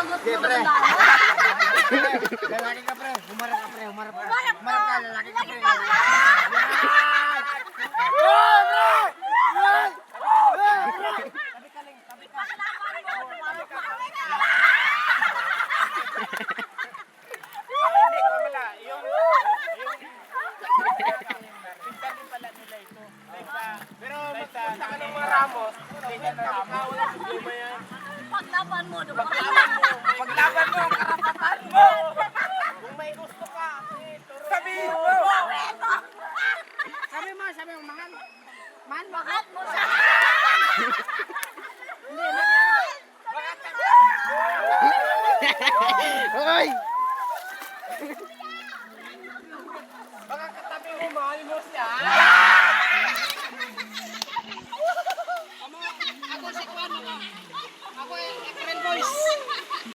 Lagot mo pre. na. Lalaki ka pre. Humarap ka pre. Humarap ka. Humarap ka. Lalaki ka pre. Hindi ko wala. Yung pinsan din pala nila ito. Pero magpunta ka ng mga Ramos, ganyan na Ramos. Walang problema yan. Paglaban mo, diba? Paglaban mo, karapatan mo. Kung may gusto ka, sabihin mo. Sabi mo, mahal. Mahal mo siya. Hoy! Baka katabi mo, mahal mo siya. Ako si Kwan, ako Efren Boys.